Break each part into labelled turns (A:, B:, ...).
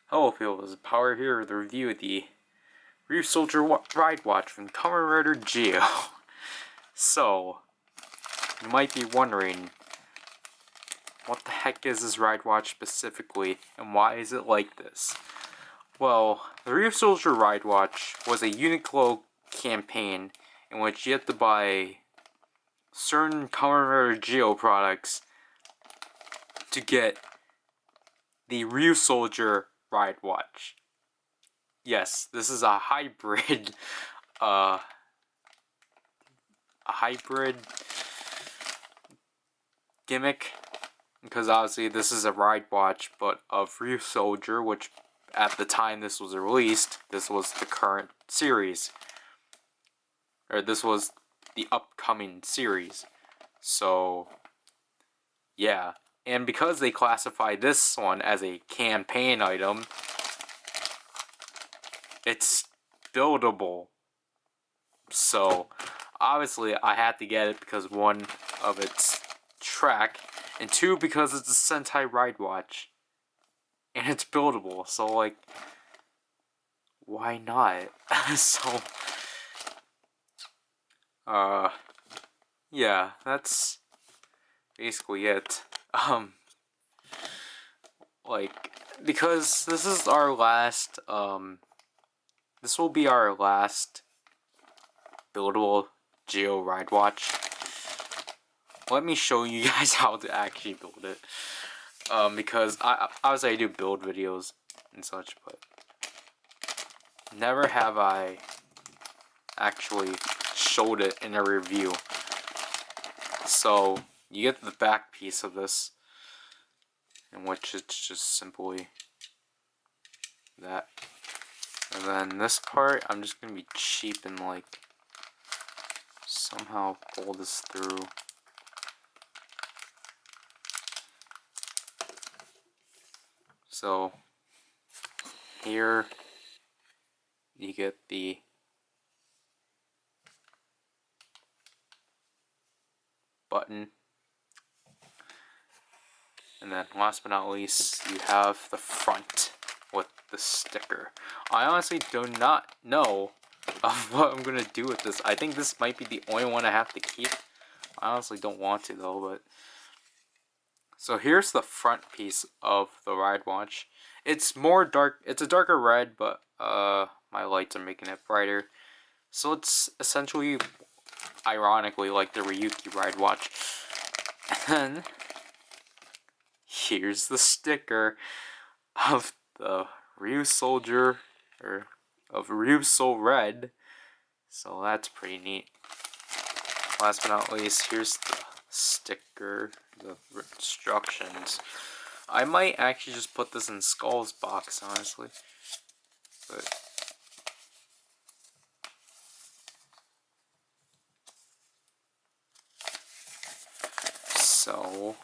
A: Hello people, this is Power here to review the Ryusoulger Ridewatch from Kamen Rider Zi-O. So, you might be wondering, what the heck is this Ridewatch specifically, and why is it like this? Well, the Ryusoulger Ridewatch was a Uniqlo campaign in which you had to buy certain Kamen Rider Zi-O products to get the Ryusoulger Ridewatch. Yes, this is a hybrid, a hybrid gimmick, because obviously this is a ride watch, but of Ryusoulger, which at the time this was released, this was the current series, or this was the upcoming series. So, yeah, and because they classified this one as a campaign item, it's buildable. So, obviously, I had to get it because one, of its track, and two, because it's a Sentai ride watch. And it's buildable, so, like, why not? So, yeah, that's basically it. Like, because this is our last, this will be our last buildable Zi-O ride watch. Let me show you guys how to actually build it. Because obviously I do build videos and such, but never have I actually showed it in a review. So you get the back piece of this, in which it's just simply that. And then this part, I'm just gonna be cheap and like somehow pull this through. So here you get the button, and then last but not least you have the front with the sticker. I honestly do not know of what I'm gonna do with this. I think this might be the only one I have to keep. I honestly don't want to though, but so here's the front piece of the ride watch. It's more dark, it's a darker red, but my lights are making it brighter. So it's essentially, ironically, like the Ryuki ride watch. And then here's the sticker of the Ryusoulger, or of Ryusoul Red. So that's pretty neat. Last but not least, here's the sticker, the instructions. I might actually just put this in Skull's box, honestly. But so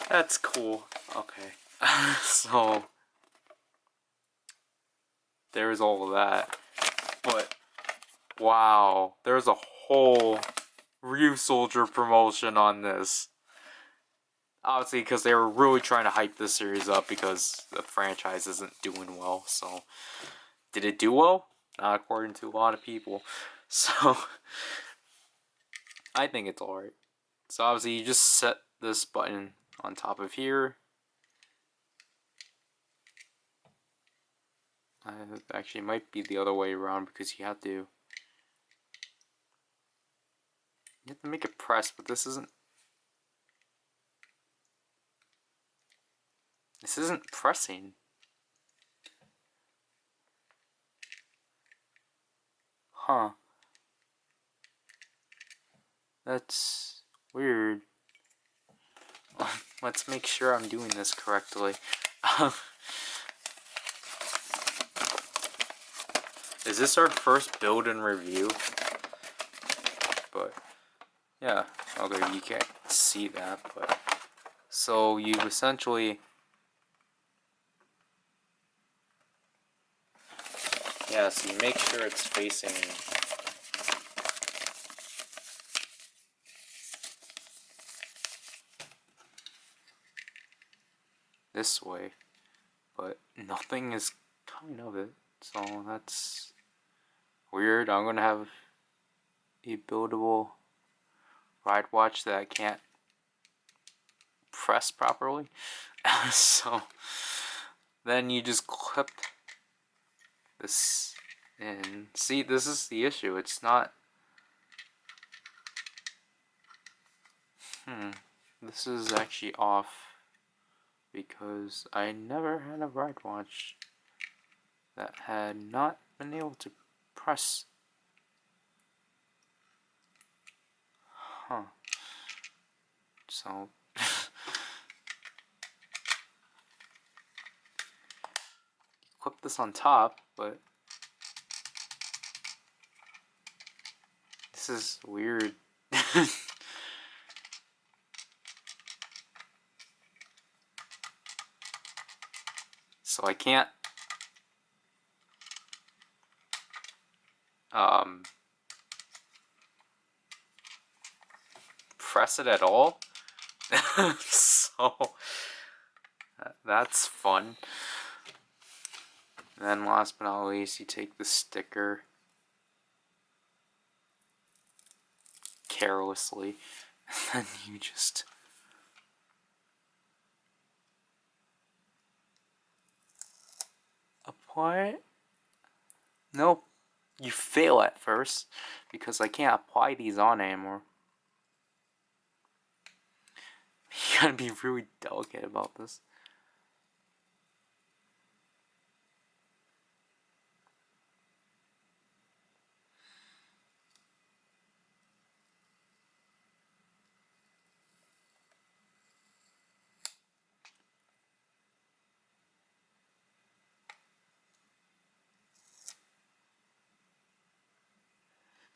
A: that's cool. Okay. So there's all of that. But wow, there's a whole Ryusoulger promotion on this. Obviously, because they were really trying to hype this series up because the franchise isn't doing well. So, did it do well? Not according to a lot of people. So, I think it's alright. So, obviously, you just set this button on top of here. Actually, it might be the other way around because you have to make it press, but this isn't pressing. Huh. That's weird. Let's make sure I'm doing this correctly. Is this our first build and review? But yeah, okay, you can't see that, but so you essentially, yeah, so you make sure it's facing this way, but nothing is coming of it, so that's weird. I'm gonna have a buildable ride watch that I can't press properly. So then you just clip this in. See, this is the issue. It's not. This is actually off because I never had a ride watch that had not been able to press. So clip this on top, but this is weird. So I can't press it at all. So that's fun. And then last but not least, you take the sticker carelessly, and then you just apply it. Nope, you fail at first because I can't apply these on anymore. You gotta be really delicate about this.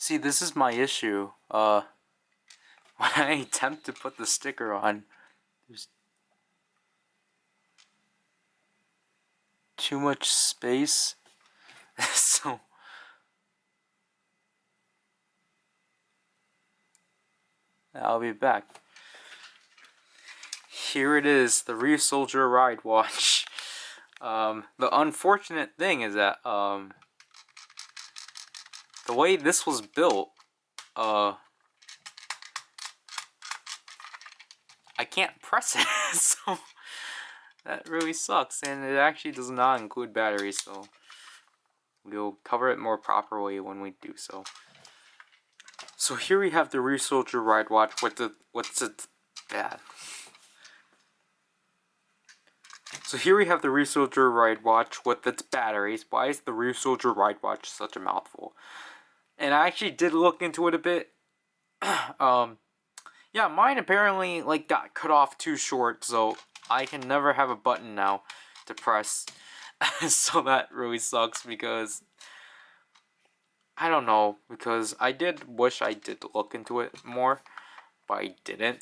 A: See, this is my issue. When I attempt to put the sticker on, there's too much space. So I'll be back. Here it is, the Ryusoulger Ridewatch. The unfortunate thing is that the way this was built, I can't press it, so that really sucks, and it actually does not include batteries, so we'll cover it more properly when we do so. So here we have the Ryusoulger Ridewatch with the So here we have the Ryusoulger Ridewatch with its batteries. Why is the Ryusoulger Ridewatch such a mouthful? And I actually did look into it a bit. Yeah, mine apparently got cut off too short, so I can never have a button now to press. So that really sucks because I don't know, because I did wish I did look into it more, but I didn't.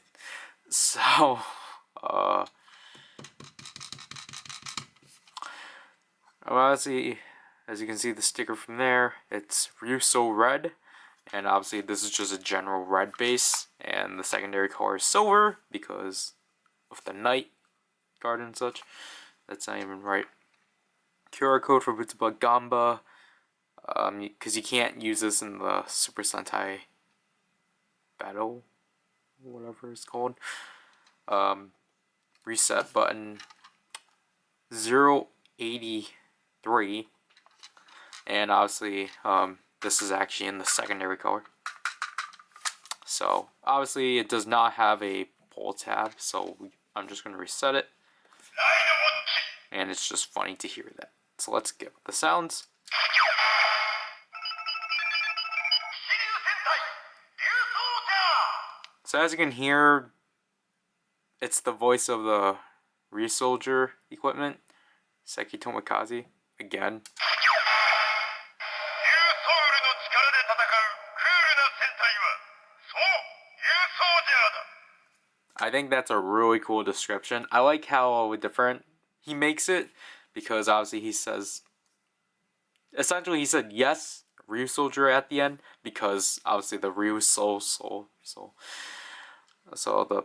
A: So obviously, as you can see the sticker from there, it's Ryuso Red, and obviously this is just a general red base, and the secondary color is silver because of the night guard and such. That's not even right. QR code for Butsuba Gamba, because you can't use this in the Super Sentai battle, whatever it's called. Reset button 083, and obviously this is actually in the secondary color. So obviously it does not have a pull tab, so I'm just going to reset it, and it's just funny to hear that. So let's get the sounds. So as you can hear, it's the voice of the Ryusoulger equipment, Seki Tomikaze, again. I think that's a really cool description. I like how different he makes it, because obviously he says, essentially he said yes, Ryusoulger at the end, because obviously the so the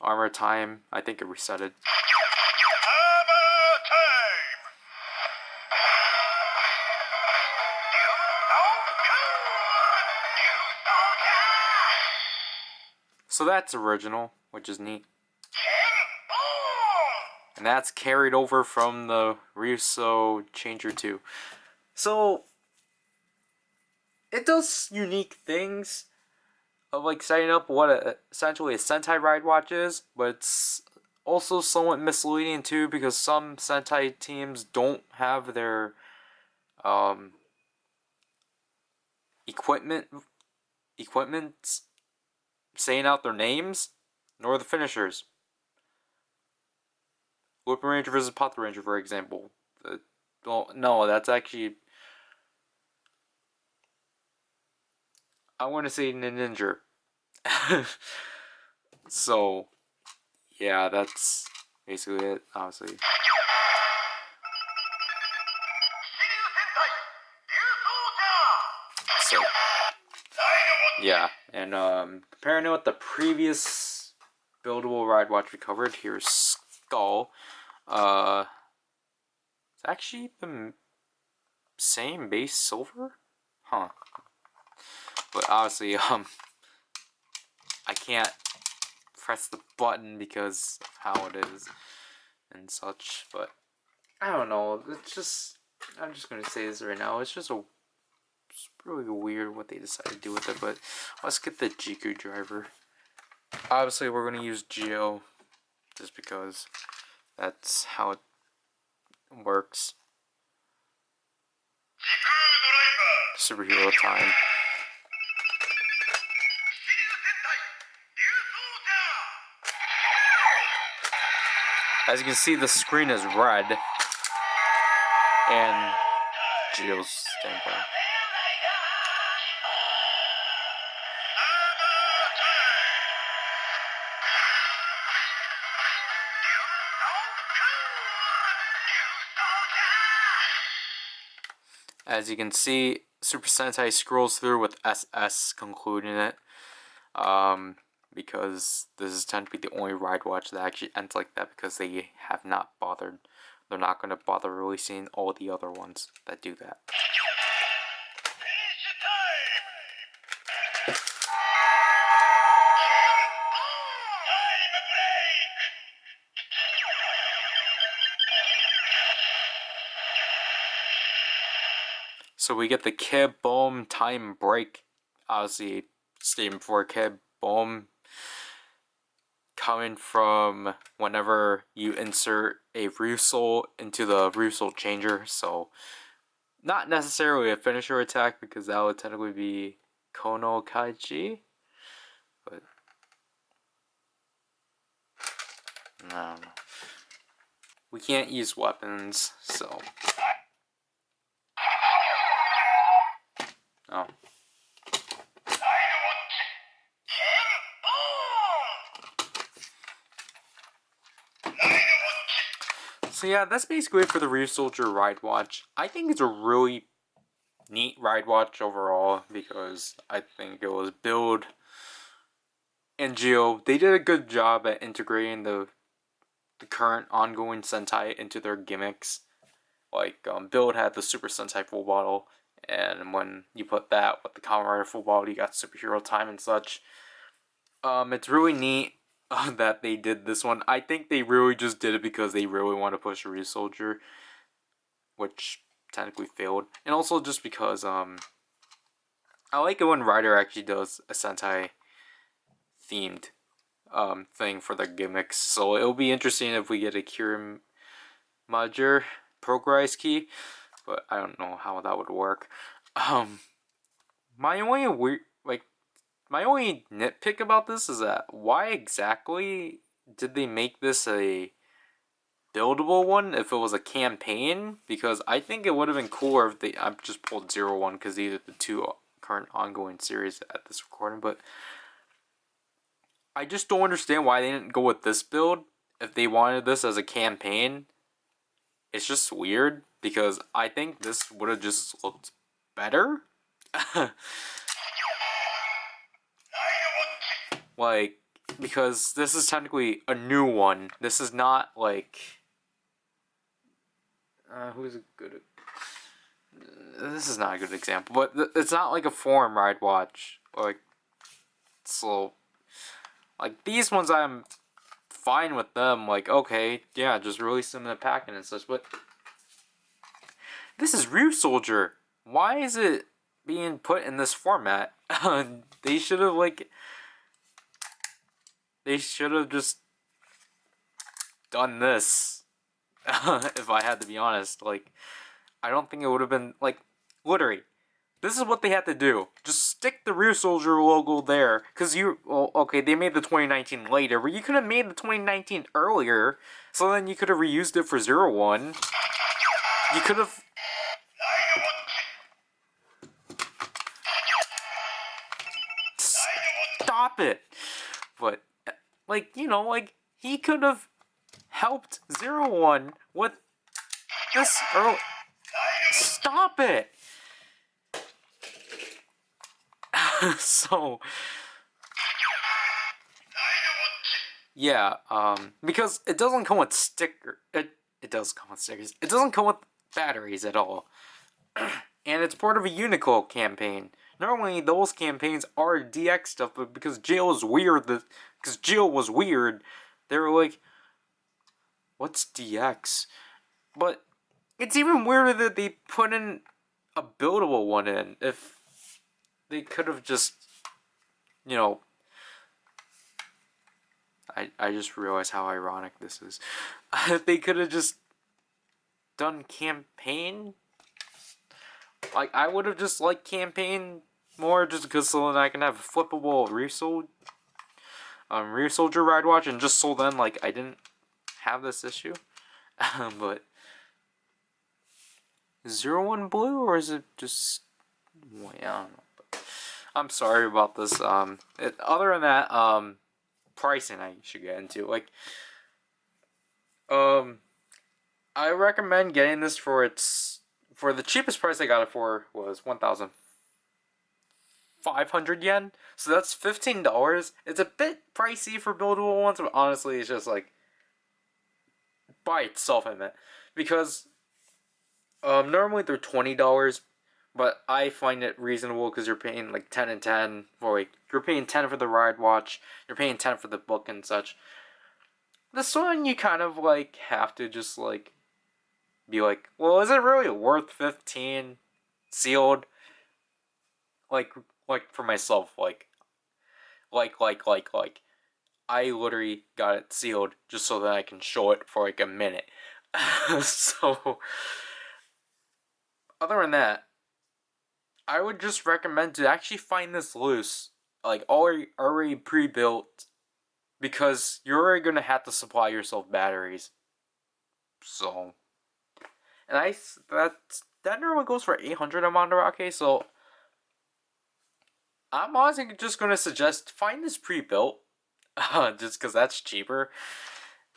A: armor time, I think it resetted. So that's original, which is neat. And that's carried over from the Ryusoulger Changer 2. So it does unique things of like setting up what essentially a Sentai Ride Watch is, but it's also somewhat misleading too because some Sentai teams don't have their equipment saying out their names, nor the finishers. Lupin Ranger versus Panther Ranger, for example. Well, no, that's actually, I want to say Ninja. So, yeah, that's basically it, honestly. So, yeah, and comparing it with the previous buildable ride watch we covered, here's Skull. It's actually the same base silver? Huh. But obviously, I can't press the button because of how it is and such, but I don't know, it's just, I'm just gonna say this right now, it's really weird what they decided to do with it, but let's get the Jiku driver. Obviously we're gonna use Zi-O, just because that's how it works. Superhero time. As you can see, the screen is red, and Zi-O's standby. As you can see, Super Sentai scrolls through with SS concluding it, because this is tend to be the only ride watch that actually ends like that because they have not bothered. They're not going to bother releasing all the other ones that do that. So we get the Kib Boom time break. Obviously, statement for Kib Boom coming from whenever you insert a Ryusoul into the Ryusoulger Changer. So, not necessarily a finisher attack because that would technically be Kono Kaiji. But, no. We can't use weapons, so. Oh. So yeah, that's basically it for the Ryusoulger Ridewatch. I think it's a really neat ride watch overall because I think it was Build and Zi-O. They did a good job at integrating the current ongoing Sentai into their gimmicks. Like Build had the Super Sentai full bottle, and when you put that with the Kamen Rider full bottle, you got superhero time and such. It's really neat that they did this one. I think they really just did it because they really want to push Ryusoulger, which technically failed, and also just because I like it when Rider actually does a Sentai themed thing for their gimmicks. So it'll be interesting if we get a Kirin Major PowerRider key, but I don't know how that would work. My only nitpick about this is that why exactly did they make this a buildable one if it was a campaign? Because I think it would have been cooler if they, I've just pulled 01 because these are the two current ongoing series at this recording, but I just don't understand why they didn't go with this build if they wanted this as a campaign. It's just weird because I think this would have just looked better. Like, because this is technically a new one. This is not like who's a good. This is not a good example, but it's not like a forum ride watch. Like, so Like, these ones I'm fine with them. Like, okay, yeah, just release them in a packet and such. But this is Ryusoulger. Why is it being put in this format? They should have, like... They should have just done this. If I had to be honest. Like, I don't think it would have been... Like, literally... This is what they had to do. Just stick the Ryusoulger logo there. Because you... Well, okay, they made the 2019 later, but you could have made the 2019 earlier. So then you could have reused it for 01. You could have... Stop it! But, like, you know, like, he could have helped 01 with this early... Stop it! So... Yeah, because it doesn't come with it does come with stickers. It doesn't come with batteries at all. And it's part of a Unico campaign. Normally, those campaigns are DX stuff, but because Jill was weird, they were like, what's DX? But it's even weirder that they put in a buildable one in. If they could have just, you know... I just realized how ironic this is. If they could have just done campaign, like, I would have just liked campaign more, just because so then I can have a flippable Ryusoulger Ridewatch, and just so then, like, I didn't have this issue. But 01 blue, or is it just... Well, yeah, I don't know. But I'm sorry about this. Other than that, pricing I should get into. Like, I recommend getting this for the cheapest price I got it for was 1,500 yen. So that's $15. It's a bit pricey for buildable ones, but honestly, it's just like by itself, I meant, because normally they're $20, but I find it reasonable because you're paying like 10 and 10 for, like, you're paying 10 for the ride watch, you're paying 10 for the book and such. This one you kind of like have to just like be like, well, is it really worth 15 sealed? Like for myself, I literally got it sealed just so that I can show it for like a minute. So, other than that, I would just recommend to actually find this loose, like already pre-built, because you're already gonna have to supply yourself batteries. So, and that normally goes for 800 on Mandarake, so I'm honestly just gonna suggest find this pre-built, just because that's cheaper,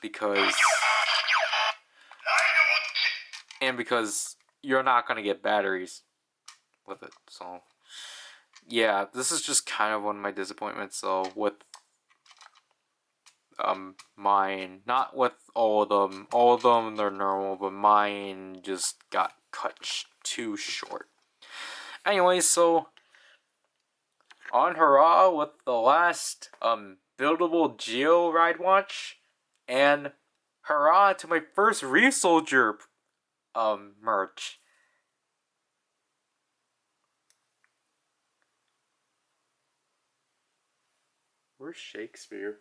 A: because you're not gonna get batteries with it. So yeah, this is just kind of one of my disappointments. So with mine, not with all of them they're normal, but mine just got cut too short. Anyway, so on hurrah with the last buildable Zi-O ride watch, and hurrah to my first Ryusoulger merch. Where's Shakespeare?